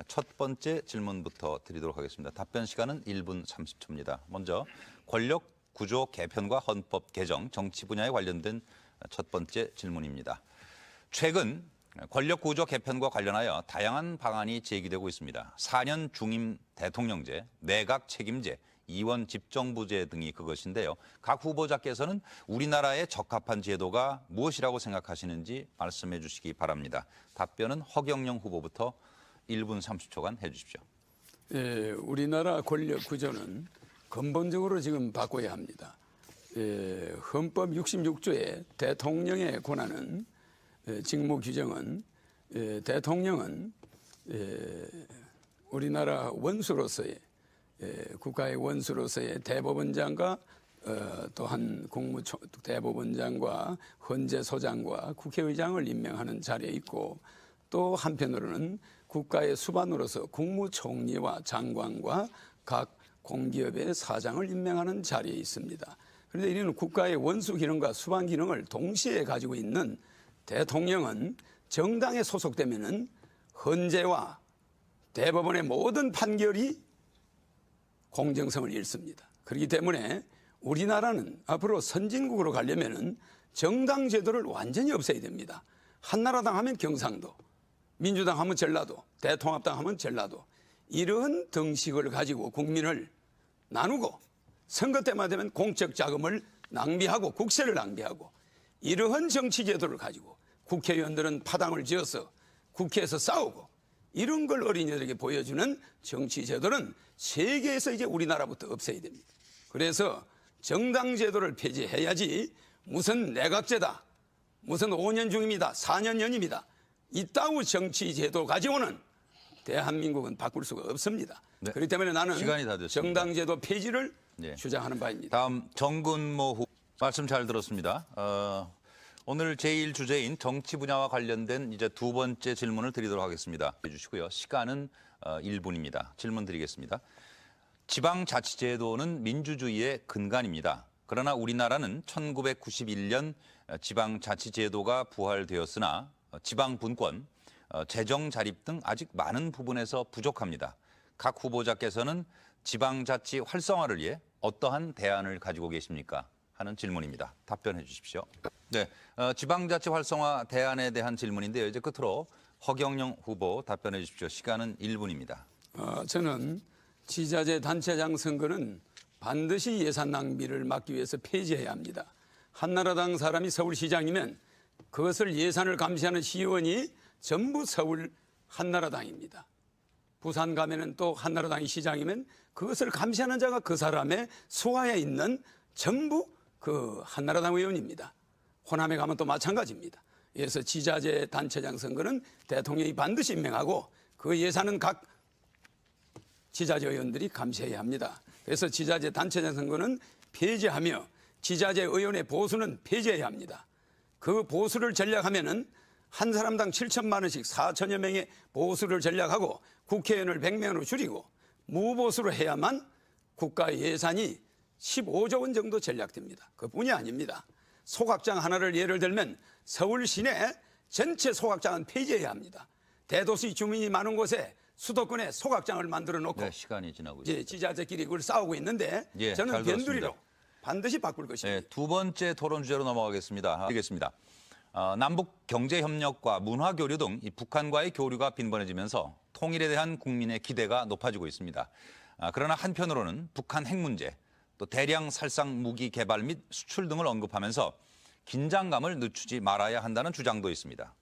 첫 번째 질문부터 드리도록 하겠습니다. 답변 시간은 1분 30초입니다. 먼저 권력 구조 개편과 헌법 개정, 정치 분야에 관련된 첫 번째 질문입니다. 최근 권력 구조 개편과 관련하여 다양한 방안이 제기되고 있습니다. 4년 중임 대통령제, 내각 책임제, 이원 집정부제 등이 그것인데요. 각 후보자께서는 우리나라에 적합한 제도가 무엇이라고 생각하시는지 말씀해 주시기 바랍니다. 답변은 허경영 후보부터 1분 30초간 해 주십시오. 예, 우리나라 권력 구조는 근본적으로 지금 바꿔야 합니다. 헌법 66조의 대통령의 권한은 직무 규정은 대통령은 우리나라 원수로서의 국가의 원수로서의 대법원장과 또한 대법원장과 헌재소장과 국회의장을 임명하는 자리에 있고 또 한편으로는 국가의 수반으로서 국무총리와 장관과 각 공기업의 사장을 임명하는 자리에 있습니다. 그런데 이는 국가의 원수 기능과 수반 기능을 동시에 가지고 있는 대통령은 정당에 소속되면은 헌재와 대법원의 모든 판결이 공정성을 잃습니다. 그렇기 때문에 우리나라는 앞으로 선진국으로 가려면은 정당 제도를 완전히 없애야 됩니다. 한나라당 하면 경상도, 민주당 하면 전라도, 대통합당 하면 전라도, 이런 등식을 가지고 국민을 나누고 선거 때만 되면 공적 자금을 낭비하고 국세를 낭비하고 이러한 정치 제도를 가지고 국회의원들은 파당을 지어서 국회에서 싸우고 이런 걸 어린이들에게 보여주는 정치 제도는 세계에서 이제 우리나라부터 없애야 됩니다. 그래서 정당 제도를 폐지해야지 무슨 내각제다, 무슨 5년 중입니다, 4년 연임이다, 이따구 정치 제도 가지고는 대한민국은 바꿀 수가 없습니다. 네. 그렇기 때문에 나는 정당 제도 폐지를 주장하는 바입니다. 다음 정근모 후보 말씀 잘 들었습니다. 오늘 제1 주제인 정치 분야와 관련된 이제 두 번째 질문을 드리도록 하겠습니다. 해주시고요. 시간은 1분입니다. 질문 드리겠습니다. 지방자치제도는 민주주의의 근간입니다. 그러나 우리나라는 1991년 지방자치제도가 부활되었으나 지방분권, 재정자립 등 아직 많은 부분에서 부족합니다. 각 후보자께서는 지방자치 활성화를 위해 어떠한 대안을 가지고 계십니까? 하는 질문입니다. 답변해 주십시오. 네, 지방자치 활성화 대안에 대한 질문인데요. 이제 끝으로 허경영 후보 답변해 주십시오. 시간은 1분입니다. 저는 지자체 단체장 선거는 반드시 예산 낭비를 막기 위해서 폐지해야 합니다. 한나라당 사람이 서울시장이면 그것을 예산을 감시하는 시의원이 전부 서울 한나라당입니다. 부산 가면은 또 한나라당이 시장이면 그것을 감시하는 자가 그 사람의 수하에 있는 전부 그 한나라당 의원입니다. 호남에 가면 또 마찬가지입니다. 그래서 지자체 단체장 선거는 대통령이 반드시 임명하고 그 예산은 각 지자체 의원들이 감시해야 합니다. 그래서 지자체 단체장 선거는 폐지하며 지자체 의원의 보수는 폐지해야 합니다. 그 보수를 전략하면은 한 사람당 7천만 원씩 4천여 명의 보수를 전략하고 국회의원을 100명으로 줄이고 무보수로 해야만 국가 예산이 15조 원 정도 전략됩니다. 그뿐이 아닙니다. 소각장 하나를 예를 들면 서울 시내 전체 소각장은 폐지해야 합니다. 대도시 주민이 많은 곳에 수도권에 소각장을 만들어 놓고 시간이 지나고 있습니다. 지자체끼리 그걸 싸우고 있는데 저는 변두리로 반드시 바꿀 것입니다. 두 번째 토론 주제로 넘어가겠습니다. 남북 경제협력과 문화교류 등 이 북한과의 교류가 빈번해지면서 통일에 대한 국민의 기대가 높아지고 있습니다. 그러나 한편으로는 북한 핵 문제, 또 대량 살상 무기 개발 및 수출 등을 언급하면서 긴장감을 늦추지 말아야 한다는 주장도 있습니다.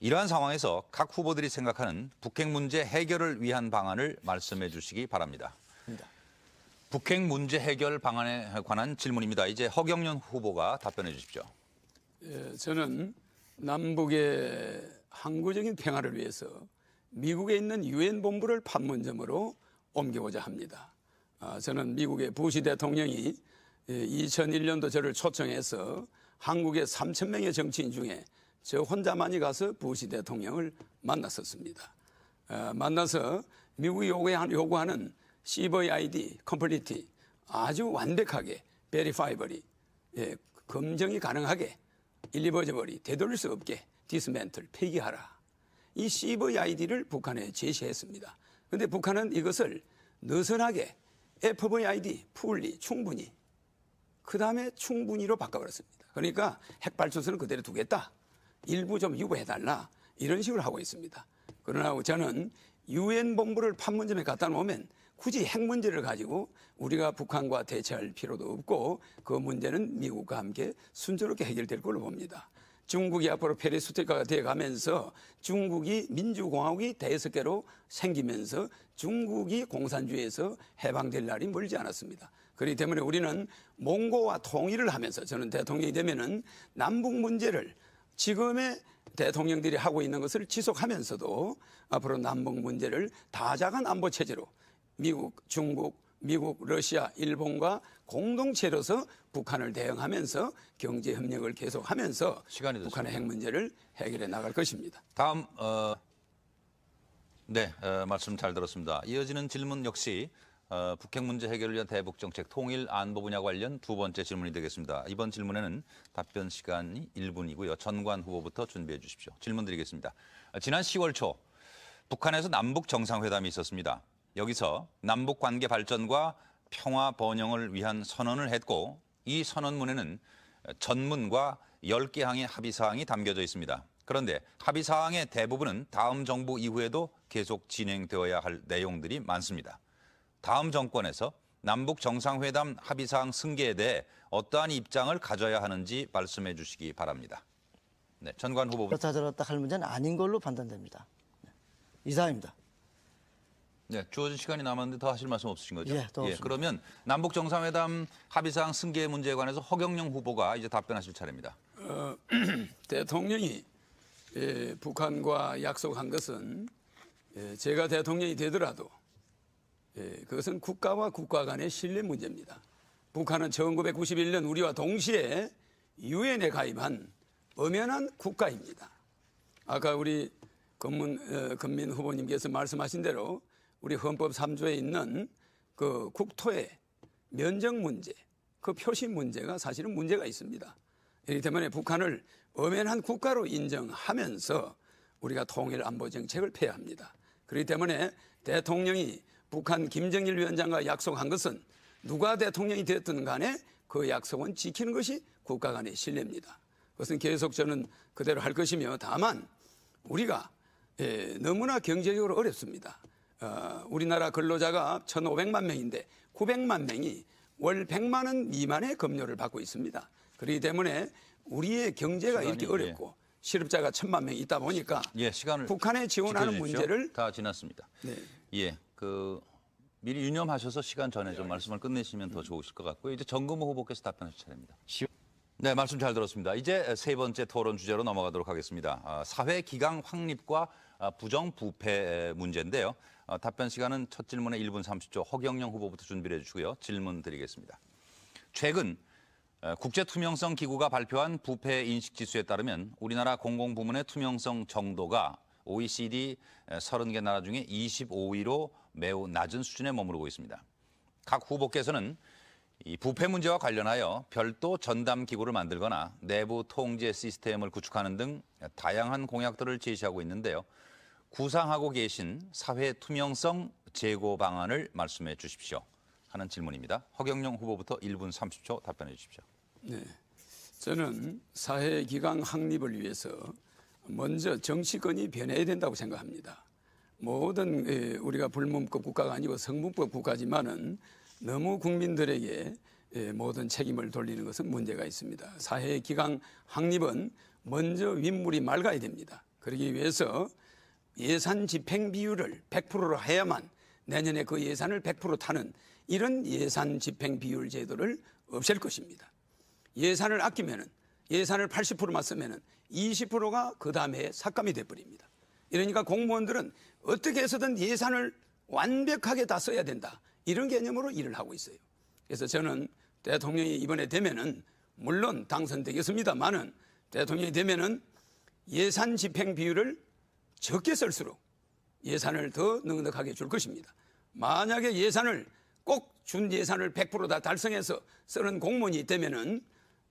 이러한 상황에서 각 후보들이 생각하는 북핵 문제 해결을 위한 방안을 말씀해 주시기 바랍니다. 북핵 문제 해결 방안에 관한 질문입니다. 이제 허경영 후보가 답변해 주십시오. 저는 남북의 항구적인 평화를 위해서 미국에 있는 유엔 본부를 판문점으로 옮겨오자 합니다. 저는 미국의 부시 대통령이 2001년도 저를 초청해서 한국의 3,000명의 정치인 중에 저 혼자만이 가서 부시 대통령을 만났었습니다. 만나서 미국이 요구하는 CVID, 컴플리티 아주 완벽하게, 베리파이벌이 검증이 가능하게 일리버저버리 되돌릴 수 없게 디스멘틀 폐기하라. 이 CVID를 북한에 제시했습니다. 그런데 북한은 이것을 느슨하게 FVID, 풀리, 충분히, 그 다음에 충분히로 바꿔버렸습니다. 그러니까 핵발전소는 그대로 두겠다. 일부 좀 유보해달라. 이런 식으로 하고 있습니다. 그러나 저는 유엔 본부를 판문점에 갖다 놓으면 굳이 핵 문제를 가지고 우리가 북한과 대처할 필요도 없고 그 문제는 미국과 함께 순조롭게 해결될 걸로 봅니다. 중국이 앞으로 페리스토이카가 되어가면서 중국이 민주공화국이 다섯 개로 생기면서 중국이 공산주의에서 해방될 날이 멀지 않았습니다. 그렇기 때문에 우리는 몽고와 통일을 하면서 저는 대통령이 되면은 남북 문제를 지금의 대통령들이 하고 있는 것을 지속하면서도 앞으로 남북 문제를 다자간 안보 체제로 미국, 중국, 미국, 러시아, 일본과 공동체로서 북한을 대응하면서 경제 협력을 계속하면서 북한의 핵 문제를 해결해 나갈 것입니다. 다음 말씀 잘 들었습니다. 이어지는 질문 역시 북핵 문제 해결을 위한 대북 정책 통일 안보 분야 관련 두 번째 질문이 되겠습니다. 이번 질문에는 답변 시간이 1분이고요. 전관 후보부터 준비해 주십시오. 질문 드리겠습니다. 지난 10월 초 북한에서 남북 정상회담이 있었습니다. 여기서 남북 관계 발전과 평화 번영을 위한 선언을 했고 이 선언문에는 전문과 10개 항의 합의사항이 담겨져 있습니다. 그런데 합의사항의 대부분은 다음 정부 이후에도 계속 진행되어야 할 내용들이 많습니다. 다음 정권에서 남북 정상회담 합의사항 승계에 대해 어떠한 입장을 가져야 하는지 말씀해 주시기 바랍니다. 네, 전관 후보부터. 그렇다 저렇다 할 문제는 아닌 걸로 판단됩니다. 이상입니다. 네, 주어진 시간이 남았는데 더 하실 말씀 없으신 거죠? 예, 더 없습니다. 그러면 남북 정상회담 합의사항 승계 문제에 관해서 허경영 후보가 이제 답변하실 차례입니다. 대통령이 북한과 약속한 것은 제가 대통령이 되더라도 그것은 국가와 국가 간의 신뢰 문제입니다. 북한은 1991년 우리와 동시에 유엔에 가입한 엄연한 국가입니다. 아까 우리 건민 후보님께서 말씀하신 대로 우리 헌법 3조에 있는 그 국토의 면적 문제, 그 표시 문제가 사실은 문제가 있습니다. 그렇기 때문에 북한을 엄연한 국가로 인정하면서 우리가 통일 안보 정책을 펴야 합니다. 그렇기 때문에 대통령이 북한 김정일 위원장과 약속한 것은 누가 대통령이 되었든 간에 그 약속은 지키는 것이 국가 간의 신뢰입니다. 그것은 계속 저는 그대로 할 것이며 다만 우리가 너무나 경제적으로 어렵습니다. 우리나라 근로자가 1,500만 명인데 900만 명이 월 100만 원 미만의 급료를 받고 있습니다. 그렇기 때문에 우리의 경제가 이렇게 어렵고 실업자가 1,000만 명이 있다 보니까 시간을 북한에 지원하는 문제를 다 지났습니다. 네. 미리 유념하셔서 시간 전에 좀 말씀을 끝내시면 더 좋으실 것 같고요. 이제 정금호 후보께서 답변하실 차례입니다. 네, 말씀 잘 들었습니다. 이제 세 번째 토론 주제로 넘어가도록 하겠습니다. 사회 기강 확립과 부정부패 문제인데요. 답변 시간은 첫 질문에 1분 30초 허경영 후보부터 준비를 해주시고요. 질문 드리겠습니다. 최근 국제투명성 기구가 발표한 부패 인식지수에 따르면 우리나라 공공부문의 투명성 정도가 OECD 30개 나라 중에 25위로 매우 낮은 수준에 머무르고 있습니다. 각 후보께서는 이 부패 문제와 관련하여 별도 전담 기구를 만들거나 내부 통제 시스템을 구축하는 등 다양한 공약들을 제시하고 있는데요. 구상하고 계신 사회 투명성 제고 방안을 말씀해 주십시오 하는 질문입니다. 허경영 후보부터 1분 30초 답변해 주십시오. 네, 저는 사회 기강 확립을 위해서 먼저 정치권이 변해야 된다고 생각합니다. 모든 우리가 불문법 국가가 아니고 성문법 국가지만은 너무 국민들에게 모든 책임을 돌리는 것은 문제가 있습니다. 사회 기강 확립은 먼저 윗물이 맑아야 됩니다. 그러기 위해서 예산 집행 비율을 100%로 해야만 내년에 그 예산을 100% 타는 이런 예산 집행 비율 제도를 없앨 것입니다. 예산을 아끼면은 예산을 80%만 쓰면은 20%가 그 다음에 삭감이 돼버립니다. 이러니까 공무원들은 어떻게 해서든 예산을 완벽하게 다 써야 된다. 이런 개념으로 일을 하고 있어요. 그래서 저는 대통령이 이번에 되면은 물론 당선되겠습니다만은 대통령이 되면은 예산 집행 비율을 적게 쓸수록 예산을 더 넉넉하게 줄 것입니다. 만약에 예산을 꼭 준 예산을 100% 다 달성해서 쓰는 공무원이 있다면은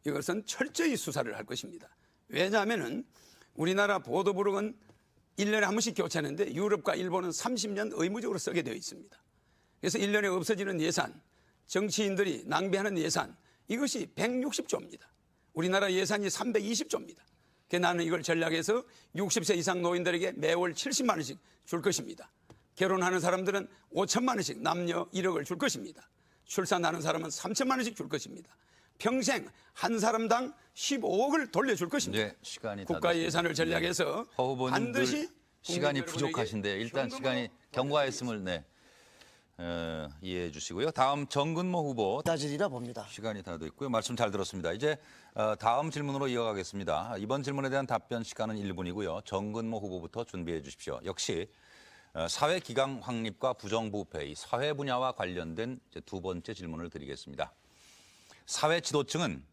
이것은 철저히 수사를 할 것입니다. 왜냐하면은 우리나라 보도부록은 1년에 한 번씩 교체하는데 유럽과 일본은 30년 의무적으로 쓰게 되어 있습니다. 그래서 1년에 없어지는 예산, 정치인들이 낭비하는 예산, 이것이 160조입니다. 우리나라 예산이 320조입니다. 그래서 나는 이걸 전략해서 60세 이상 노인들에게 매월 70만 원씩 줄 것입니다. 결혼하는 사람들은 5천만 원씩 남녀 1억을 줄 것입니다. 출산하는 사람은 3천만 원씩 줄 것입니다. 평생 한 사람당 15억을 돌려줄 것입니다. 네, 시간이 국가 다 예산을 전략해서 허 후보님들 반드시 시간이 국민 부족하신데 여러분에게 일단 현금으로 시간이 경과했음을 이해해 주시고요. 다음 정근모 후보 따지리라 봅니다. 시간이 다 됐고요. 말씀 잘 들었습니다. 이제 다음 질문으로 이어가겠습니다. 이번 질문에 대한 답변 시간은 1분이고요. 정근모 후보부터 준비해 주십시오. 역시 사회 기강 확립과 부정부패, 이 사회 분야와 관련된 이제 두 번째 질문을 드리겠습니다. 사회 지도층은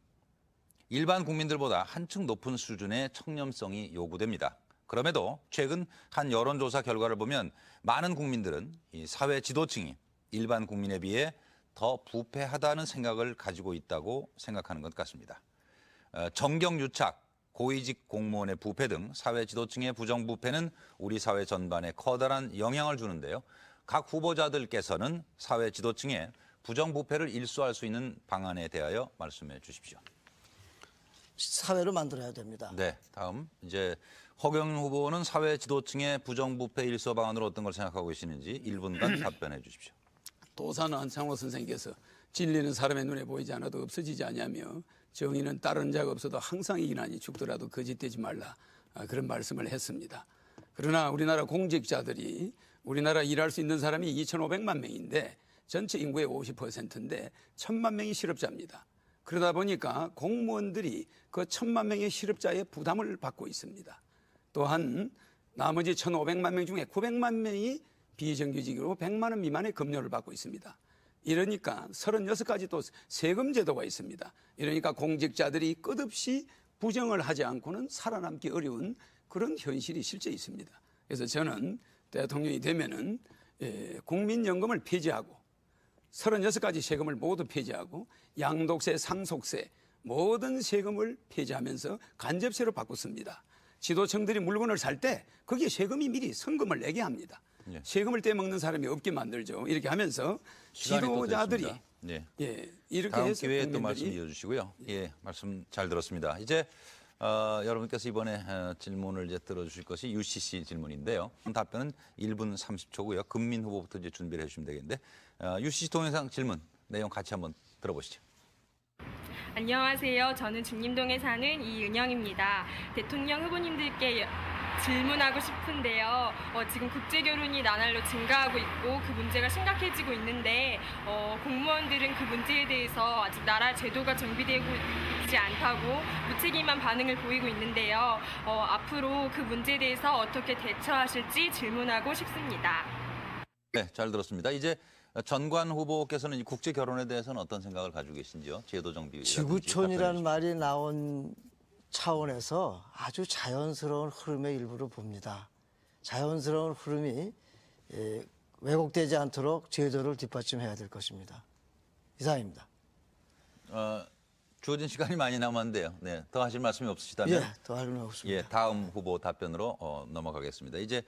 일반 국민들보다 한층 높은 수준의 청렴성이 요구됩니다. 그럼에도 최근 한 여론조사 결과를 보면 많은 국민들은 이 사회 지도층이 일반 국민에 비해 더 부패하다는 생각을 가지고 있다고 생각하는 것 같습니다. 정경유착, 고위직 공무원의 부패 등 사회 지도층의 부정부패는 우리 사회 전반에 커다란 영향을 주는데요. 각 후보자들께서는 사회 지도층의 부정부패를 일소할 수 있는 방안에 대하여 말씀해 주십시오. 사회를 만들어야 됩니다. 네, 다음 이제 허경영 후보는 사회 지도층의 부정부패 일소 방안으로 어떤 걸 생각하고 계시는지 1분간 답변해 주십시오. 도사는 안창호 선생께서 진리는 사람의 눈에 보이지 않아도 없어지지 않냐며 정의는 따르는 자가 없어도 항상 이기나니 죽더라도 거짓되지 말라, 그런 말씀을 했습니다. 그러나 우리나라 공직자들이 우리나라 일할 수 있는 사람이 2,500만 명인데 전체 인구의 50%인데 1,000만 명이 실업자입니다. 그러다 보니까 공무원들이 그 1,000만 명의 실업자의 부담을 받고 있습니다. 또한 나머지 1,500만 명 중에 900만 명이 비정규직으로 100만 원 미만의 급료를 받고 있습니다. 이러니까 36가지 또 세금 제도가 있습니다. 이러니까 공직자들이 끝없이 부정을 하지 않고는 살아남기 어려운 그런 현실이 실제 있습니다. 그래서 저는 대통령이 되면은 국민연금을 폐지하고 36가지 세금을 모두 폐지하고 양도세, 상속세 모든 세금을 폐지하면서 간접세로 바꿨습니다. 지도층들이 물건을 살 때 거기에 세금이 미리 성금을 내게 합니다. 예. 세금을 떼먹는 사람이 없게 만들죠. 이렇게 하면서 지도자들이 네. 이렇게 다음 해서 기회에 또 국민들이 말씀 이어주시고요. 예, 말씀 잘 들었습니다. 이제 여러분께서 이번에 질문을 이제 들어주실 것이 UCC 질문인데요. 답변은 1분 30초고요. 금민 후보부터 이제 준비를 해주시면 되겠는데 UCC 동영상 질문 내용 같이 한번 들어보시죠. 안녕하세요. 저는 중림동에 사는 이은영입니다. 대통령 후보님들께 질문하고 싶은데요. 지금 국제결혼이 나날로 증가하고 있고 그 문제가 심각해지고 있는데 공무원들은 그 문제에 대해서 아직 나라 제도가 정비되고 있지 않다고 무책임한 반응을 보이고 있는데요. 앞으로 그 문제에 대해서 어떻게 대처하실지 질문하고 싶습니다. 네, 잘 들었습니다. 이제 전관 후보께서는 이 국제 결혼에 대해서는 어떤 생각을 가지고 계신지요? 제도 정비. 지구촌이라는 말이 나온 차원에서 아주 자연스러운 흐름의 일부를 봅니다. 자연스러운 흐름이 왜곡되지 않도록 제도를 뒷받침해야 될 것입니다. 이상입니다. 주어진 시간이 많이 남았는데요. 네, 더 하실 말씀이 없으시다면 예, 더 할 말 없습니다. 예, 다음 후보 답변으로 넘어가겠습니다. 이제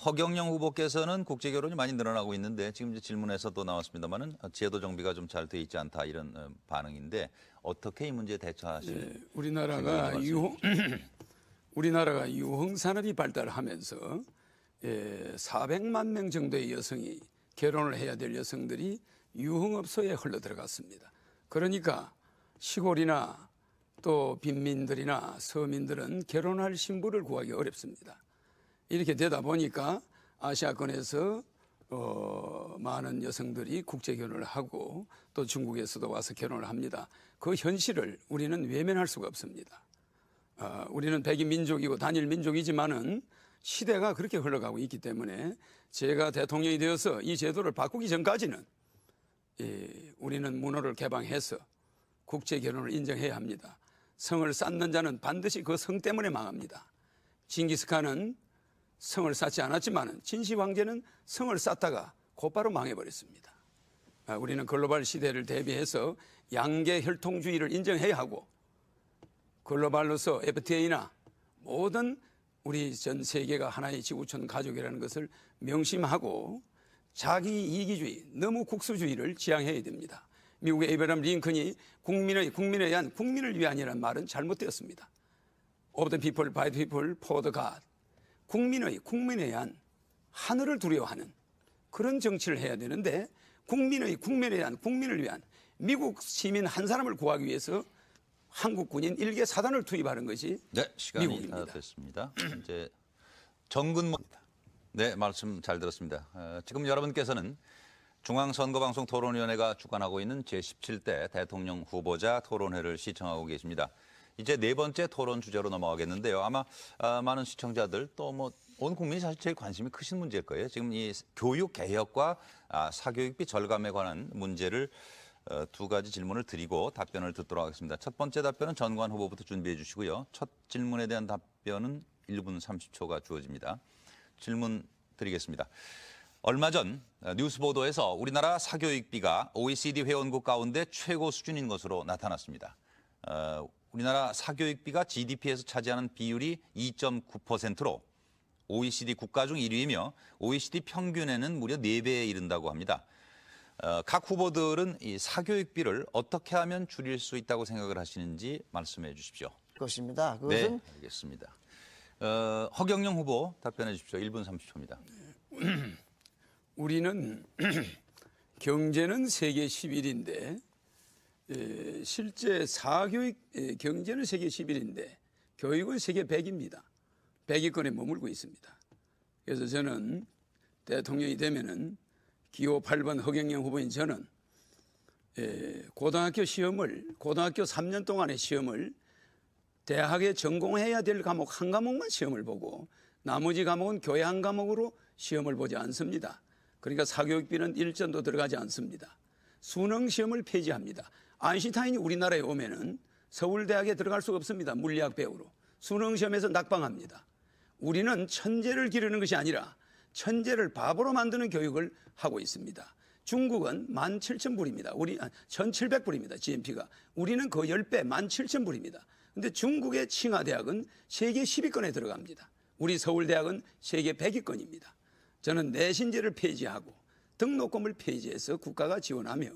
허경영 후보께서는 국제 결혼이 많이 늘어나고 있는데 지금 이제 질문에서도 나왔습니다만은 제도 정비가 좀 잘 돼 있지 않다 이런 반응인데 어떻게 이 문제에 대처하실? 우리나라가 유흥 산업이 발달하면서 400만 명 정도의 여성이 결혼을 해야 될 여성들이 유흥업소에 흘러 들어갔습니다. 그러니까 시골이나 또 빈민들이나 서민들은 결혼할 신부를 구하기 어렵습니다. 이렇게 되다 보니까 아시아권에서 많은 여성들이 국제 결혼을 하고 또 중국에서도 와서 결혼을 합니다. 그 현실을 우리는 외면할 수가 없습니다. 우리는 백인 민족이고 단일 민족이지만은 시대가 그렇게 흘러가고 있기 때문에 제가 대통령이 되어서 이 제도를 바꾸기 전까지는 우리는 문호를 개방해서 국제 결혼을 인정해야 합니다. 성을 쌓는 자는 반드시 그 성 때문에 망합니다. 징기스칸은 성을 쌓지 않았지만 진시 황제는 성을 쌓다가 곧바로 망해버렸습니다. 우리는 글로벌 시대를 대비해서 양계 혈통주의를 인정해야 하고 글로벌로서 FTA나 모든 우리 전 세계가 하나의 지구촌 가족이라는 것을 명심하고 자기 이기주의, 너무 국수주의를 지향해야 됩니다. 미국의 에이브러함 링컨이 국민에 의한 국민을 위한이라는 말은 잘못되었습니다. Of the people, by the people, for the God. 국민에 의한 하늘을 두려워하는 그런 정치를 해야 되는데 국민에 의한 국민을 위한 미국 시민 한 사람을 구하기 위해서 한국 군인 일개 사단을 투입하는 것이 네, 시간이 미국입니다. 다 됐습니다. 이제 정근모 네, 말씀 잘 들었습니다. 지금 여러분께서는 중앙선거방송 토론위원회가 주관하고 있는 제17대 대통령 후보자 토론회를 시청하고 계십니다. 이제 네 번째 토론 주제로 넘어가겠는데요. 아마 많은 시청자들 또 뭐 온 국민이 사실 제일 관심이 크신 문제일 거예요. 지금 이 교육 개혁과 사교육비 절감에 관한 문제를 두 가지 질문을 드리고 답변을 듣도록 하겠습니다. 첫 번째 답변은 전관 후보부터 준비해 주시고요. 첫 질문에 대한 답변은 1분 30초가 주어집니다. 질문 드리겠습니다. 얼마 전 뉴스 보도에서 우리나라 사교육비가 OECD 회원국 가운데 최고 수준인 것으로 나타났습니다. 우리나라 사교육비가 GDP에서 차지하는 비율이 2.9%로 OECD 국가 중 1위이며 OECD 평균에는 무려 4배에 이른다고 합니다. 각 후보들은 이 사교육비를 어떻게 하면 줄일 수 있다고 생각을 하시는지 말씀해 주십시오. 그것입니다. 네, 그것은 알겠습니다. 허경영 후보 답변해 주십시오. 1분 30초입니다. 우리는 경제는 세계 11인데 실제 사교육 경제는 세계 11인데 교육은 세계 100입니다. 100위권에 머물고 있습니다. 그래서 저는 대통령이 되면은 기호 8번 허경영 후보인 저는 고등학교 3년 동안의 시험을 대학에 전공해야 될 과목 한 과목만 시험을 보고 나머지 과목은 교회 한 과목으로 시험을 보지 않습니다. 그러니까 사교육비는 일전도 들어가지 않습니다. 수능 시험을 폐지합니다. 아인슈타인이 우리나라에 오면은 서울대학에 들어갈 수가 없습니다. 물리학 배우로. 수능 시험에서 낙방합니다. 우리는 천재를 기르는 것이 아니라 천재를 바보로 만드는 교육을 하고 있습니다. 중국은 17,000불입니다. 1,700불입니다. GNP가. 우리는 그 10배 17,000불입니다. 근데 중국의 칭화대학은 세계 10위권에 들어갑니다. 우리 서울대학은 세계 100위권입니다. 저는 내신제를 폐지하고 등록금을 폐지해서 국가가 지원하며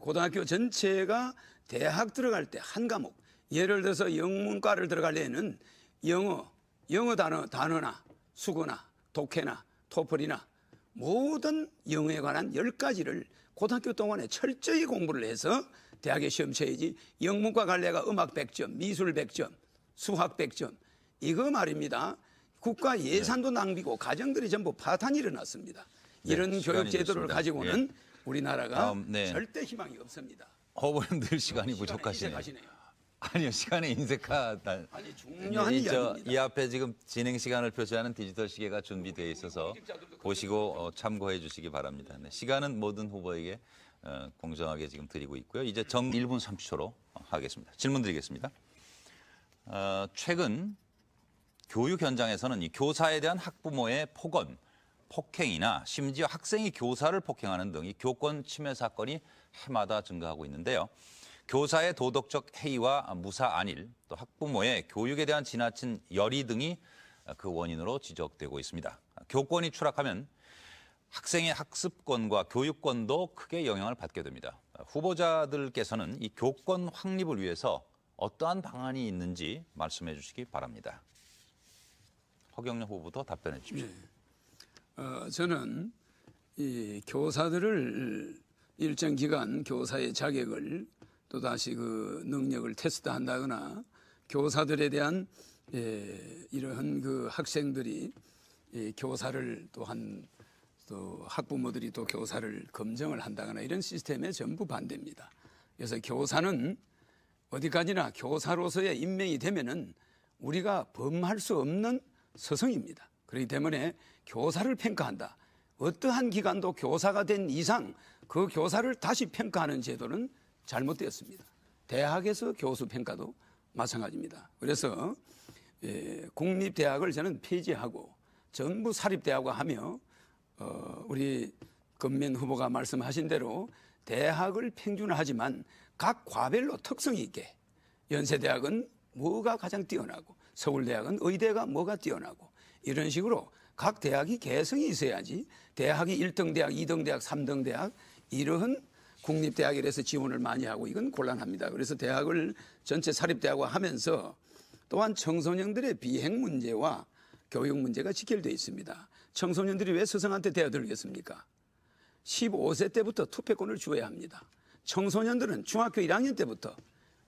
고등학교 전체가 대학 들어갈 때 한 과목, 예를 들어서 영문과를 들어가려면 영어 단어나 수거나 독해나 토플이나 모든 영어에 관한 10가지를 고등학교 동안에 철저히 공부를 해서 대학에 시험 쳐야지. 영문과 갈래가 음악 100점, 미술 100점, 수학 100점. 이거 말입니다. 국가 예산도 낭비고 가정들이 전부 파탄이 일어났습니다. 이런 교육 제도를 됐습니다. 가지고는 우리나라가 네. 절대 희망이 없습니다. 후보님 늘 시간이 부족하시네요. 인색하시네요. 아니요, 시간에 인색하다. 아니 중요한 이 이야기입니다. 앞에 지금 진행 시간을 표시하는 디지털 시계가 준비되어 있어서 보시고 참고해 주시기 바랍니다. 네, 시간은 모든 후보에게 공정하게 지금 드리고 있고요. 이제 1분 30초로 하겠습니다. 질문 드리겠습니다. 최근 교육 현장에서는 이 교사에 대한 학부모의 폭언, 폭행이나 심지어 학생이 교사를 폭행하는 등 이 교권 침해 사건이 해마다 증가하고 있는데요. 교사의 도덕적 해이와 무사 안일, 또 학부모의 교육에 대한 지나친 열의 등이 그 원인으로 지적되고 있습니다. 교권이 추락하면 학생의 학습권과 교육권도 크게 영향을 받게 됩니다. 후보자들께서는 이 교권 확립을 위해서 어떠한 방안이 있는지 말씀해 주시기 바랍니다. 허경영 후보부터 답변해 주십시오. 저는 이 교사들을 일정 기간 교사의 자격을 또다시 그 능력을 테스트한다거나 교사들에 대한 이러한 그 학생들이 교사를 또한 또 학부모들이 또 교사를 검증을 한다거나 이런 시스템에 전부 반대입니다. 그래서 교사는 어디까지나 교사로서의 임명이 되면은 우리가 범할 수 없는 서성입니다. 그렇기 때문에 교사를 평가한다. 어떠한 기관도 교사가 된 이상 그 교사를 다시 평가하는 제도는 잘못되었습니다. 대학에서 교수 평가도 마찬가지입니다. 그래서 국립대학을 저는 폐지하고 전부 사립대학화하며 우리 금면 후보가 말씀하신 대로 대학을 평준화하지만 각 과별로 특성이 있게 연세대학은 뭐가 가장 뛰어나고 서울대학은 의대가 뭐가 뛰어나고 이런 식으로 각 대학이 개성이 있어야지 대학이 1등 대학, 2등 대학, 3등 대학 이러한 국립대학이라서 지원을 많이 하고 이건 곤란합니다. 그래서 대학을 전체 사립대학화 하면서 또한 청소년들의 비행 문제와 교육 문제가 직결되어 있습니다. 청소년들이 왜 스승한테 대어들겠습니까? 15세 때부터 투표권을 주어야 합니다. 청소년들은 중학교 1학년 때부터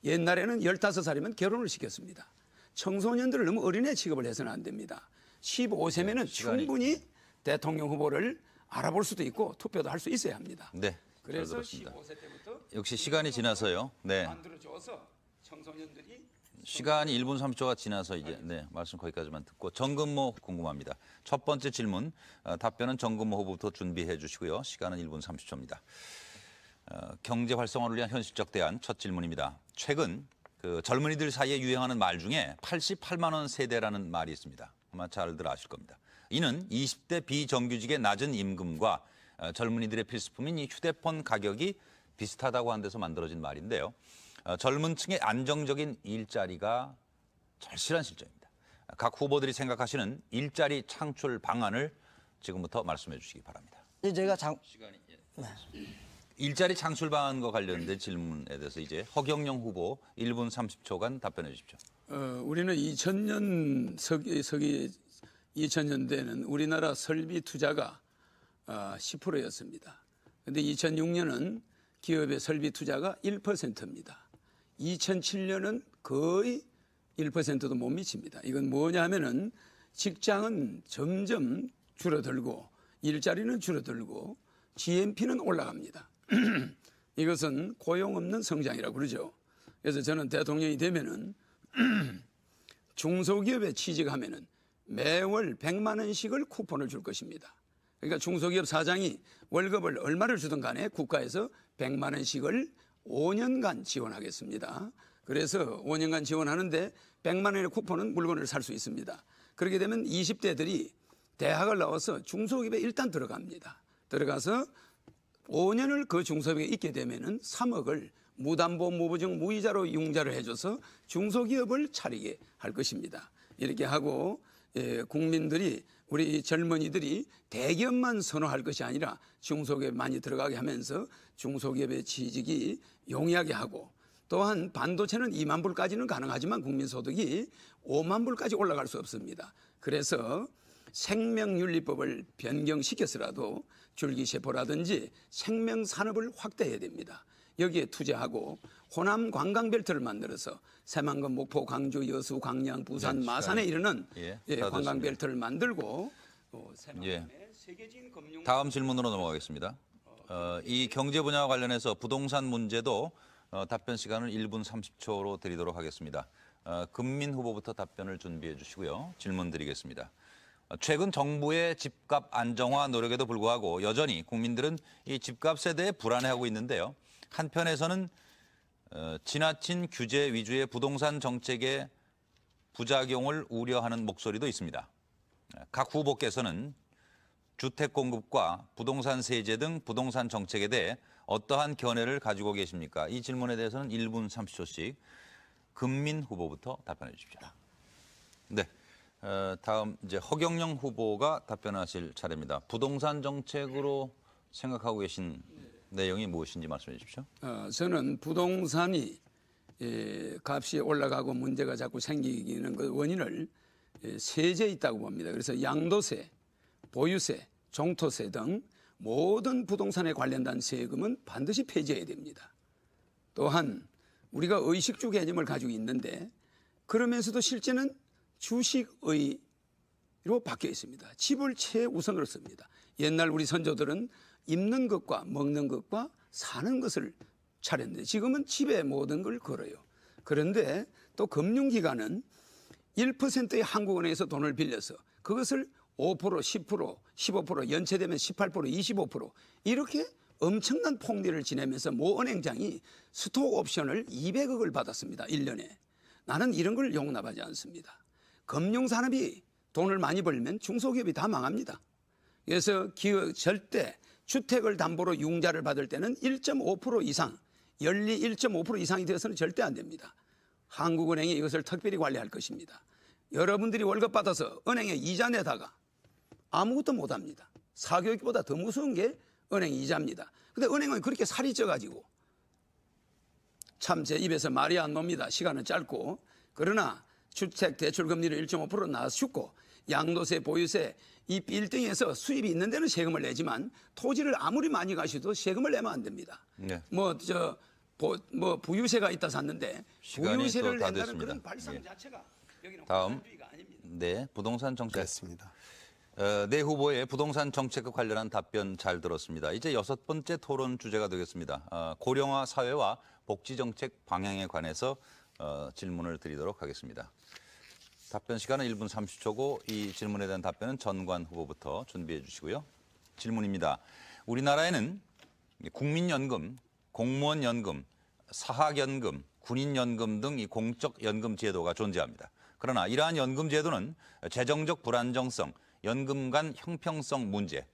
옛날에는 15살이면 결혼을 시켰습니다. 청소년들을 너무 어린애 취급을 해서는 안 됩니다. 15세면은 충분히 대통령 후보를 알아볼 수도 있고 투표도 할 수 있어야 합니다. 네. 그래서 들었습니다. 15세 때부터 역시 시간이 지나서요. 네. 만들어줘서 청소년들이 시간이 1분 30초가 지나서 이제 네, 말씀 거기까지만 듣고 정근모 궁금합니다. 첫 번째 질문 답변은 정근모 후보부터 준비해 주시고요. 시간은 1분 30초입니다. 경제 활성화를 위한 현실적 대안 첫 질문입니다. 최근 그 젊은이들 사이에 유행하는 말 중에 88만 원 세대라는 말이 있습니다. 아마 잘들 아실 겁니다. 이는 20대 비정규직의 낮은 임금과 젊은이들의 필수품인 이 휴대폰 가격이 비슷하다고 한 데서 만들어진 말인데요. 젊은 층의 안정적인 일자리가 절실한 실정입니다. 각 후보들이 생각하시는 일자리 창출 방안을 지금부터 말씀해 주시기 바랍니다. 제가 일자리 창출 방안과 관련된 질문에 대해서 이제 허경영 후보 1분 30초간 답변해 주십시오. 우리는 2000년대에는 우리나라 설비 투자가 10%였습니다. 그런데 2006년은 기업의 설비 투자가 1%입니다. 2007년은 거의 1%도 못 미칩니다. 이건 뭐냐 하면은 직장은 점점 줄어들고 일자리는 줄어들고 GNP는 올라갑니다. 이것은 고용 없는 성장이라고 그러죠. 그래서 저는 대통령이 되면은 중소기업에 취직하면은 매월 100만 원씩을 쿠폰을 줄 것입니다. 그러니까 중소기업 사장이 월급을 얼마를 주든 간에 국가에서 100만 원씩을 5년간 지원하겠습니다. 그래서 5년간 지원하는데 100만 원의 쿠폰은 물건을 살 수 있습니다. 그렇게 되면 20대들이 대학을 나와서 중소기업에 일단 들어갑니다. 들어가서 5년을 그 중소기업에 있게 되면은 3억을 무담보 무보증 무이자로 융자를 해줘서 중소기업을 차리게 할 것입니다. 이렇게 하고 국민들이 우리 젊은이들이 대기업만 선호할 것이 아니라 중소기업에 많이 들어가게 하면서 중소기업의 취직이 용이하게 하고 또한 반도체는 2만 불까지는 가능하지만 국민소득이 5만 불까지 올라갈 수 없습니다. 그래서 생명윤리법을 변경시켜서라도 줄기세포라든지 생명산업을 확대해야 됩니다. 여기에 투자하고 호남 관광벨트를 만들어서 새만금, 목포, 광주, 여수, 광양, 부산, 마산에 이르는 관광벨트를 만들고 새만금의 세계적인 금융 다음 질문으로 넘어가겠습니다. 이 경제 분야와 관련해서 부동산 문제도 답변 시간을 1분 30초로 드리도록 하겠습니다. 금민 후보부터 답변을 준비해 주시고요. 질문 드리겠습니다. 최근 정부의 집값 안정화 노력에도 불구하고 여전히 국민들은 이 집값 세대에 불안해하고 있는데요. 한편에서는 지나친 규제 위주의 부동산 정책의 부작용을 우려하는 목소리도 있습니다. 각 후보께서는 주택 공급과 부동산 세제 등 부동산 정책에 대해 어떠한 견해를 가지고 계십니까? 이 질문에 대해서는 1분 30초씩 금민 후보부터 답변해 주십시오. 네. 다음 이제 허경영 후보가 답변하실 차례입니다. 부동산 정책으로 생각하고 계신 내용이 무엇인지 말씀해 주십시오. 저는 부동산이 값이 올라가고 문제가 자꾸 생기는 그 원인을 세제에 있다고 봅니다. 그래서 양도세, 보유세, 종토세 등 모든 부동산에 관련된 세금은 반드시 폐지해야 됩니다. 또한 우리가 의식주 개념을 가지고 있는데 그러면서도 실제는 주식의로 바뀌어 있습니다. 집을 최우선으로 씁니다. 옛날 우리 선조들은 입는 것과 먹는 것과 사는 것을 차렸는데 지금은 집에 모든 걸 걸어요. 그런데 또 금융기관은 1%의 한국은행에서 돈을 빌려서 그것을 5%, 10%, 15%, 연체되면 18%, 25% 이렇게 엄청난 폭리를 지내면서 모 은행장이 스톡 옵션을 200억을 받았습니다. 1년에. 나는 이런 걸 용납하지 않습니다. 금융산업이 돈을 많이 벌면 중소기업이 다 망합니다. 그래서 절대 주택을 담보로 융자를 받을 때는 1.5% 이상, 연리 1.5% 이상이 되어서는 절대 안 됩니다. 한국은행이 이것을 특별히 관리할 것입니다. 여러분들이 월급 받아서 은행에 이자 내다가 아무것도 못합니다. 사교육보다 더 무서운 게 은행 이자입니다. 근데 은행은 그렇게 살이 쪄가지고 참 제 입에서 말이 안 놉니다. 시간은 짧고. 그러나 주택 대출 금리를 1.5% 낮추고 양도세, 보유세 이 빌딩에서 수입이 있는 데는 세금을 내지만 토지를 아무리 많이 가셔도 세금을 내면 안 됩니다. 네. 부유세가 있다 샀는데 시간이 부유세를 또다 낸다는 됐습니다. 그런 발상 예. 자체가 여기는 다음. 공산주의가 아닙니다. 네, 부동산 정책. 그렇습니다. 네 후보의 부동산 정책과 관련한 답변 잘 들었습니다. 이제 6번째 토론 주제가 되겠습니다. 고령화 사회와 복지 정책 방향에 관해서 질문을 드리도록 하겠습니다. 답변 시간은 1분 30초고 이 질문에 대한 답변은 전관 후보부터 준비해 주시고요. 질문입니다. 우리나라에는 국민연금, 공무원연금, 사학연금, 군인연금 등 이 공적연금 제도가 존재합니다. 그러나 이러한 연금 제도는 재정적 불안정성, 연금 간 형평성 문제,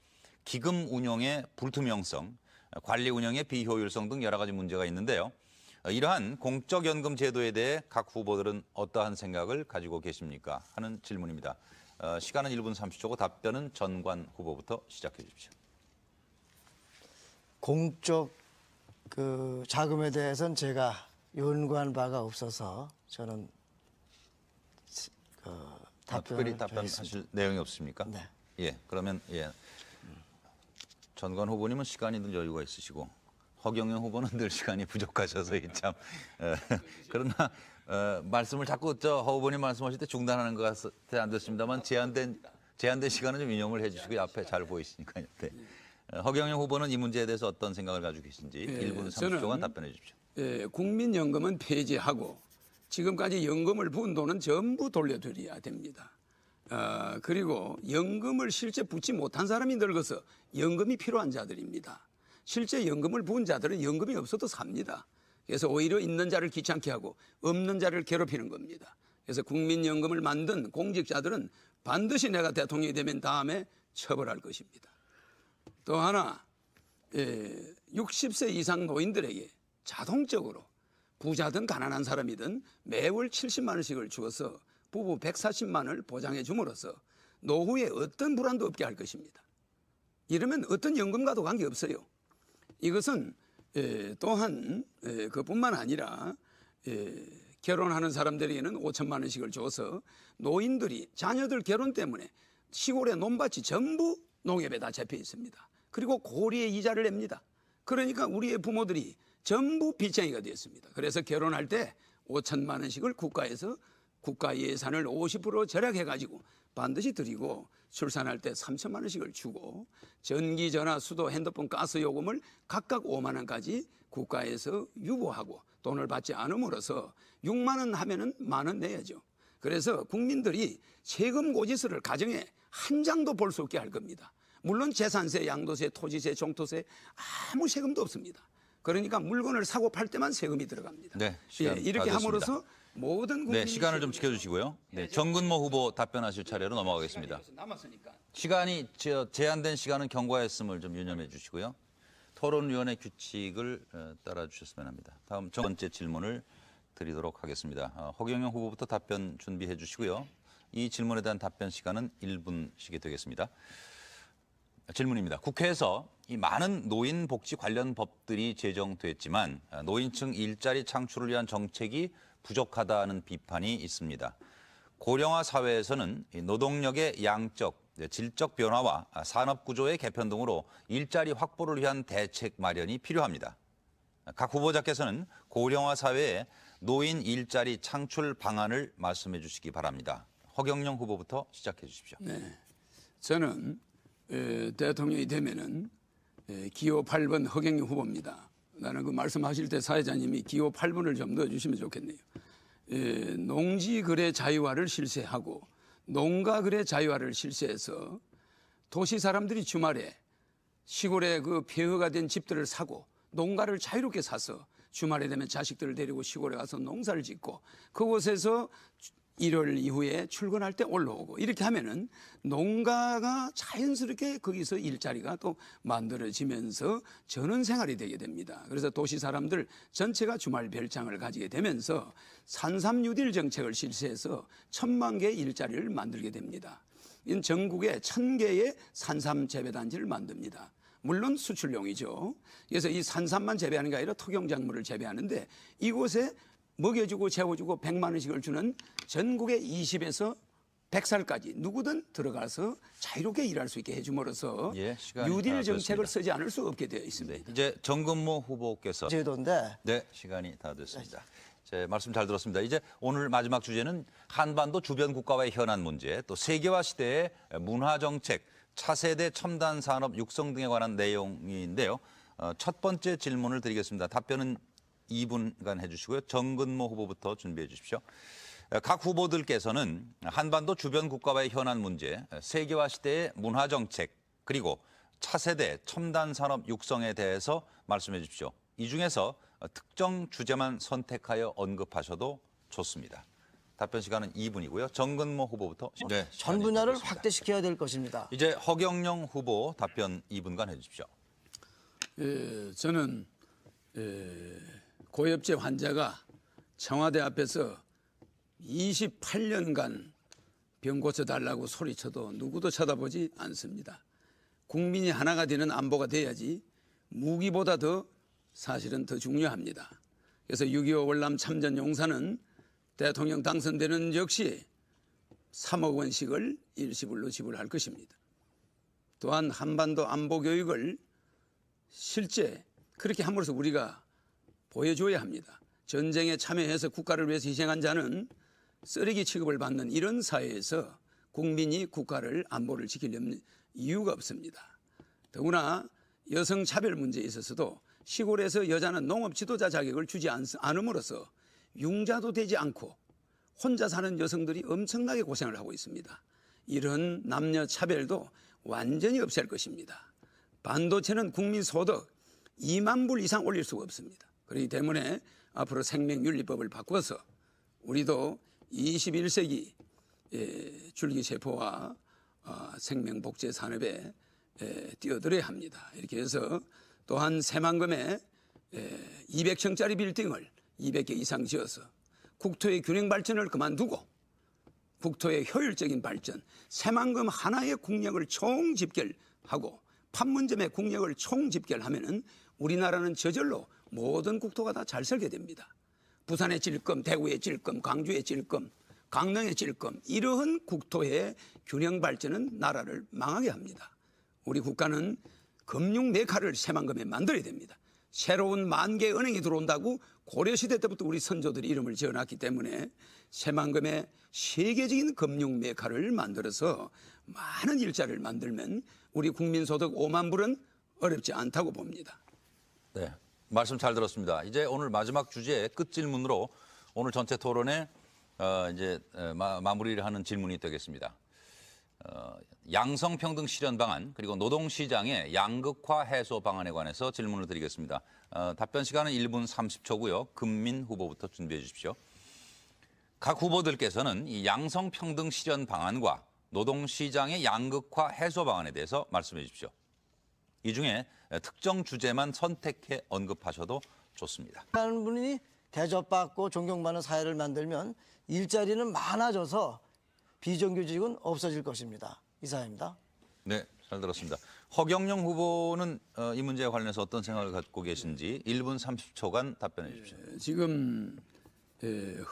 기금 운용의 불투명성, 관리 운영의 비효율성 등 여러 가지 문제가 있는데요. 이러한 공적연금 제도에 대해 각 후보들은 어떠한 생각을 가지고 계십니까? 하는 질문입니다. 시간은 1분 30초고 답변은 전관 후보부터 시작해 주십시오. 공적 그 자금에 대해서는 제가 연구한 바가 없어서 저는 특별히 답변을 답변하실 내용이 없습니까? 네. 예, 그러면 예. 전관 후보님은 시간이 늘 여유가 있으시고 허경영 후보는 늘 시간이 부족하셔서 참 그러나 말씀을 자꾸 허 후보님 말씀하실 때 중단하는 것 같아 안 됐습니다만 제한된 시간은 좀 인용을 해주시고 앞에 잘 보이시니까요. 네. 허경영 후보는 이 문제에 대해서 어떤 생각을 가지고 계신지 1분 30초간 답변해 주십시오. 국민연금은 폐지하고 지금까지 연금을 부은 돈은 전부 돌려드려야 됩니다. 그리고 연금을 실제 붓지 못한 사람이 늙어서 연금이 필요한 자들입니다. 실제 연금을 부은 자들은 연금이 없어도 삽니다. 그래서 오히려 있는 자를 귀찮게 하고 없는 자를 괴롭히는 겁니다. 그래서 국민연금을 만든 공직자들은 반드시 내가 대통령이 되면 다음에 처벌할 것입니다. 또 하나 60세 이상 노인들에게 자동적으로 부자든 가난한 사람이든 매월 70만 원씩을 주어서 부부 140만 원을 보장해 줌으로써 노후에 어떤 불안도 없게 할 것입니다. 이러면 어떤 연금과도 관계없어요. 이것은 또한 그뿐만 아니라 결혼하는 사람들에게는 5천만 원씩을 줘서 노인들이 자녀들 결혼 때문에 시골의 논밭이 전부 농협에 다 잡혀 있습니다. 그리고 고리의 이자를 냅니다. 그러니까 우리의 부모들이 전부 빚쟁이가 되었습니다. 그래서 결혼할 때 5천만 원씩을 국가에서 국가 예산을 50% 절약해가지고 반드시 드리고 출산할 때 3천만 원씩을 주고 전기, 전화, 수도, 핸드폰, 가스 요금을 각각 5만 원까지 국가에서 유보하고 돈을 받지 않음으로써 6만 원 하면은 만 원 내야죠. 그래서 국민들이 세금 고지서를 가정에 한 장도 볼 수 없게 할 겁니다. 물론 재산세, 양도세, 토지세, 종토세 아무 세금도 없습니다. 그러니까 물건을 사고 팔 때만 세금이 들어갑니다. 네, 시간 이렇게 다 함으로써 모든 국민이 네, 시간을 좀 지켜주시고요. 네, 정근모 후보 답변하실 차례로 넘어가겠습니다. 남았으니까. 시간이 제한된 시간은 경과했음을 좀 유념해 주시고요. 토론위원회 규칙을 따라 주셨으면 합니다. 다음 첫 번째 질문을 드리도록 하겠습니다. 허경영 후보부터 답변 준비해 주시고요. 이 질문에 대한 답변 시간은 1분씩이 되겠습니다. 질문입니다. 국회에서 이 많은 노인 복지 관련 법들이 제정됐지만 노인층 일자리 창출을 위한 정책이 부족하다는 비판이 있습니다. 고령화 사회에서는 노동력의 양적, 질적 변화와 산업 구조의 개편 등으로 일자리 확보를 위한 대책 마련이 필요합니다. 각 후보자께서는 고령화 사회에 노인 일자리 창출 방안을 말씀해 주시기 바랍니다. 허경영 후보부터 시작해 주십시오. 네, 저는 대통령이 되면은 기호 8번 허경영 후보입니다. 나는 그 말씀하실 때 사회자님이 기호 8번을 좀 넣어주시면 좋겠네요. 농지거래 자유화를 실시하고 농가거래 자유화를 실시해서 도시 사람들이 주말에 시골에 그 폐허가 된 집들을 사고 농가를 자유롭게 사서 주말에 되면 자식들을 데리고 시골에 가서 농사를 짓고 그곳에서 1월 이후에 출근할 때 올라오고 이렇게 하면은 농가가 자연스럽게 거기서 일자리가 또 만들어지면서 전원 생활이 되게 됩니다. 그래서 도시 사람들 전체가 주말 별장을 가지게 되면서 산삼 뉴딜 정책을 실시해서 1,000만 개의 일자리를 만들게 됩니다. 이는 전국에 1,000개의 산삼 재배단지를 만듭니다. 물론 수출용이죠. 그래서 이 산삼만 재배하는 게 아니라 토경작물을 재배하는데 이곳에 먹여주고 재워주고 100만 원씩을 주는 전국의 20에서 100살까지 누구든 들어가서 자유롭게 일할 수 있게 해줌으로써 예, 시간이 뉴딜 다 정책을 됐습니다. 쓰지 않을 수 없게 되어 있습니다. 네, 이제 정근모 후보께서 제도인데 네, 시간이 다 됐습니다. 제 말씀 잘 들었습니다. 이제 오늘 마지막 주제는 한반도 주변 국가와의 현안 문제, 또 세계화 시대의 문화 정책, 차세대 첨단 산업 육성 등에 관한 내용인데요. 첫 번째 질문을 드리겠습니다. 답변은 2분간 해주시고요. 정근모 후보부터 준비해 주십시오. 각 후보들께서는 한반도 주변 국가와의 현안 문제, 세계화 시대의 문화 정책, 그리고 차세대 첨단 산업 육성에 대해서 말씀해 주십시오. 이 중에서 특정 주제만 선택하여 언급하셔도 좋습니다. 답변 시간은 2분이고요. 정근모 후보부터. 네, 전 분야를 확대시켜야 될 것입니다. 이제 허경영 후보 답변 2분간 해주십시오. 저는 고엽제 환자가 청와대 앞에서 28년간 병 고쳐달라고 소리쳐도 누구도 쳐다보지 않습니다. 국민이 하나가 되는 안보가 돼야지 무기보다 사실은 더 중요합니다. 그래서 6.25 월남 참전 용사는 대통령 당선되는 역시 3억 원씩을 일시불로 지불할 것입니다. 또한 한반도 안보 교육을 실제 그렇게 함으로써 우리가 보여줘야 합니다. 전쟁에 참여해서 국가를 위해서 희생한 자는 쓰레기 취급을 받는 이런 사회에서 국민이 국가를 안보를 지키려는 이유가 없습니다. 더구나 여성 차별 문제에 있어서도 시골에서 여자는 농업 지도자 자격을 주지 않음으로써 융자도 되지 않고 혼자 사는 여성들이 엄청나게 고생을 하고 있습니다. 이런 남녀 차별도 완전히 없앨 것입니다. 반도체는 국민 소득 2만 불 이상 올릴 수가 없습니다. 그렇기 때문에 앞으로 생명윤리법을 바꿔서 우리도 21세기 줄기세포와 생명복제 산업에 뛰어들어야 합니다. 이렇게 해서 또한 새만금에 200층짜리 빌딩을 200개 이상 지어서 국토의 균형 발전을 그만두고 국토의 효율적인 발전, 새만금 하나의 국력을 총집결하고 판문점의 국력을 총집결하면은 우리나라는 저절로 모든 국토가 다 잘 살게 됩니다. 부산의 찔끔, 대구의 찔끔, 광주의 찔끔, 강릉의 찔끔 이러한 국토의 균형 발전은 나라를 망하게 합니다. 우리 국가는 금융 메카를 새만금에 만들어야 됩니다. 새로운 만개 은행이 들어온다고 고려시대 때부터 우리 선조들이 이름을 지어놨기 때문에 새만금에 세계적인 금융 메카를 만들어서 많은 일자리를 만들면 우리 국민소득 5만 불은 어렵지 않다고 봅니다. 네, 말씀 잘 들었습니다. 이제 오늘 마지막 주제의 끝 질문으로 오늘 전체 토론에 이제 마무리를 하는 질문이 되겠습니다. 양성평등 실현 방안 그리고 노동시장의 양극화 해소 방안에 관해서 질문을 드리겠습니다. 답변 시간은 1분 30초고요. 금민 후보부터 준비해 주십시오. 각 후보들께서는 이 양성평등 실현 방안과 노동시장의 양극화 해소 방안에 대해서 말씀해 주십시오. 이 중에 특정 주제만 선택해 언급하셔도 좋습니다. 하는 분이 대접받고 존경받는 사회를 만들면 일자리는 많아져서 비정규직은 없어질 것입니다. 이상입니다. 네, 잘 들었습니다. 허경영 후보는 이 문제에 관련해서 어떤 생각을 갖고 계신지 1분 30초간 답변해 주십시오. 지금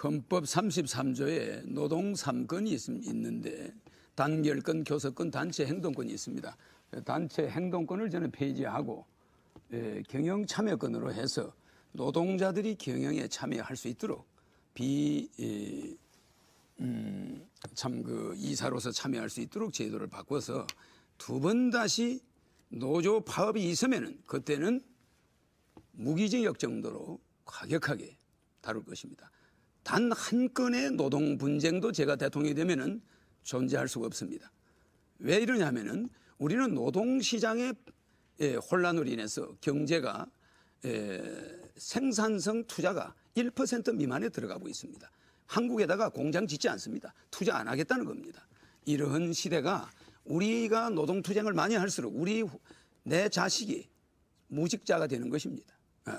헌법 33조에 노동 3건이 있는데 단결권, 교섭권, 단체 행동권이 있습니다. 단체 행동권을 저는 폐지하고 경영 참여권으로 해서 노동자들이 경영에 참여할 수 있도록 이사로서 참여할 수 있도록 제도를 바꿔서 두 번 다시 노조 파업이 있으면은 그때는 무기징역 정도로 과격하게 다룰 것입니다. 단 한 건의 노동 분쟁도 제가 대통령이 되면은 존재할 수가 없습니다. 왜 이러냐면은 우리는 노동시장의 혼란으로 인해서 경제가 생산성 투자가 1% 미만에 들어가고 있습니다. 한국에다가 공장 짓지 않습니다. 투자 안 하겠다는 겁니다. 이러한 시대가 우리가 노동투쟁을 많이 할수록 내 자식이 무직자가 되는 것입니다.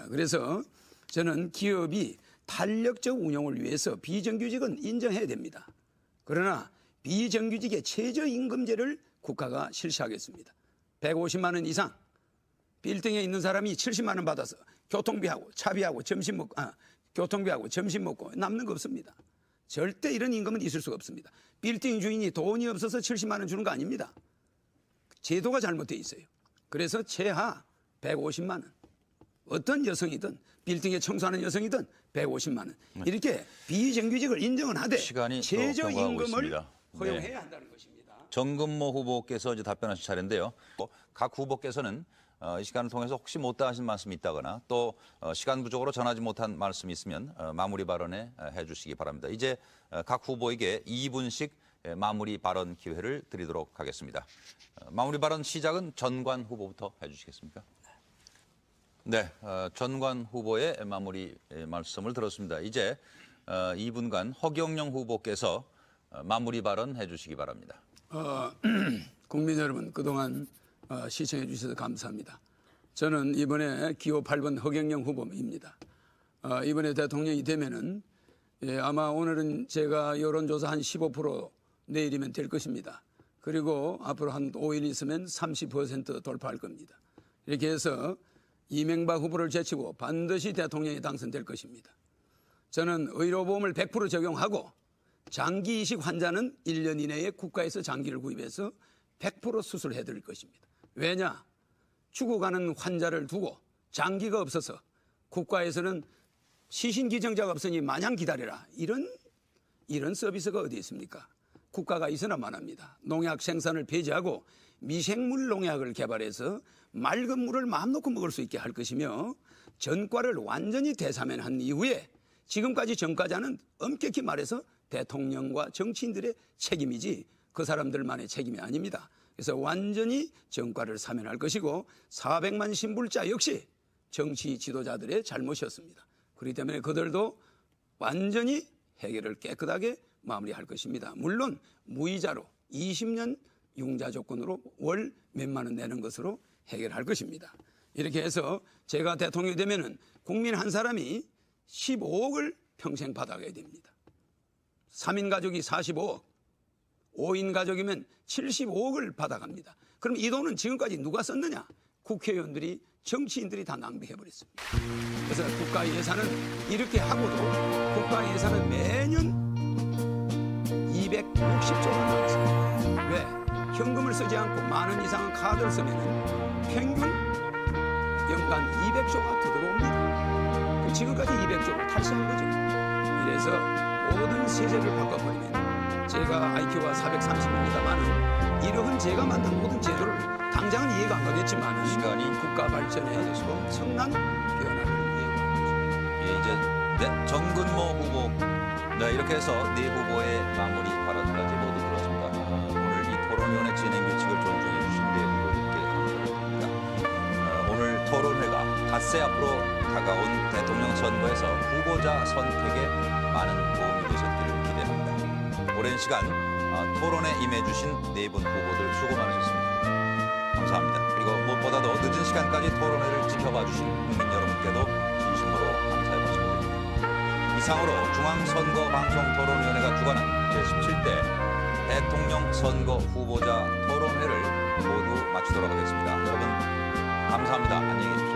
그래서 저는 기업이 탄력적 운영을 위해서 비정규직은 인정해야 됩니다. 그러나 비정규직의 최저임금제를 국가가 실시하겠습니다. 150만 원 이상 빌딩에 있는 사람이 70만 원 받아서 교통비하고 차비하고 교통비하고 점심 먹고 남는 거 없습니다. 절대 이런 임금은 있을 수가 없습니다. 빌딩 주인이 돈이 없어서 70만 원 주는 거 아닙니다. 제도가 잘못되어 있어요. 그래서 최하 150만 원. 어떤 여성이든 빌딩에 청소하는 여성이든 150만 원. 이렇게 비정규직을 인정은 하되 시간이 최저임금을 허용해야 한다는 것입니다. 정근모 후보께서 이제 답변하실 차례인데요. 각 후보께서는 이 시간을 통해서 혹시 못다 하신 말씀이 있다거나 또 시간 부족으로 전하지 못한 말씀이 있으면 마무리 발언해 주시기 바랍니다. 이제 각 후보에게 2분씩 마무리 발언 기회를 드리도록 하겠습니다. 마무리 발언 시작은 전관 후보부터 해주시겠습니까? 네, 전관 후보의 마무리 말씀을 들었습니다. 이제 2분간 허경영 후보께서 마무리 발언 해주시기 바랍니다. 국민 여러분 그동안 시청해 주셔서 감사합니다. 저는 이번에 기호 8번 허경영 후보입니다. 이번에 대통령이 되면은 아마 오늘은 제가 여론조사 한 15% 내일이면 될 것입니다. 그리고 앞으로 한 5일 있으면 30% 돌파할 겁니다. 이렇게 해서 이명박 후보를 제치고 반드시 대통령이 당선될 것입니다. 저는 의료보험을 100% 적용하고 장기 이식 환자는 1년 이내에 국가에서 장기를 구입해서 100% 수술해 드릴 것입니다. 왜냐? 죽어가는 환자를 두고 장기가 없어서 국가에서는 시신기증자가 없으니 마냥 기다려라. 이런 서비스가 어디 있습니까? 국가가 있어나만 합니다. 농약 생산을 폐지하고 미생물 농약을 개발해서 맑은 물을 마음 놓고 먹을 수 있게 할 것이며 전과를 완전히 대사면한 이후에 지금까지 전과자는 엄격히 말해서 대통령과 정치인들의 책임이지 그 사람들만의 책임이 아닙니다. 그래서 완전히 전과를 사면할 것이고 400만 신불자 역시 정치 지도자들의 잘못이었습니다. 그렇기 때문에 그들도 완전히 해결을 깨끗하게 마무리할 것입니다. 물론 무이자로 20년 융자 조건으로 월 몇만 원 내는 것으로 해결할 것입니다. 이렇게 해서 제가 대통령이 되면은 국민 한 사람이 15억을 평생 받아가야 됩니다. 3인 가족이 45억, 5인 가족이면 75억을 받아갑니다. 그럼 이 돈은 지금까지 누가 썼느냐? 국회의원들이, 정치인들이 다 낭비해버렸습니다. 그래서 국가 예산은 이렇게 하고도 국가 예산은 매년 260조가 나왔습니다. 왜? 현금을 쓰지 않고 만 원 이상은 카드를 쓰면 평균 연간 200조가 더 들어옵니다. 지금까지 200조를 탈세한 거죠. 그래서 모든 세제를 바꿔버리면 제가 IQ가 430입니다만 이러한 제가 만든 모든 제도를 당장은 이해가 안 가겠지만 시간이 국가 발전에 엄청난 변화를 이해하고 이제 정근모 후보 이렇게 해서 네 후보의 마무리 발언까지 모두 들었습니다. 오늘 이 토론위원회 진행 규칙을 존중해 주신 네 후보들께 감사드립니다. 오늘 토론회가 닷새 앞으로 다가온 대통령 선거에서 후보자 선택에 많은 도움이 되셨기를 기대합니다. 오랜 시간 토론에 임해주신 네 분 후보들 수고 많으셨습니다. 감사합니다. 그리고 무엇보다도 늦은 시간까지 토론회를 지켜봐 주신 국민 여러분께도 진심으로 감사의 말씀드립니다. 이상으로 중앙선거방송토론위원회가 주관한 제17대 대통령 선거 후보자 토론회를 모두 마치도록 하겠습니다. 여러분 감사합니다. 안녕히 계십시오.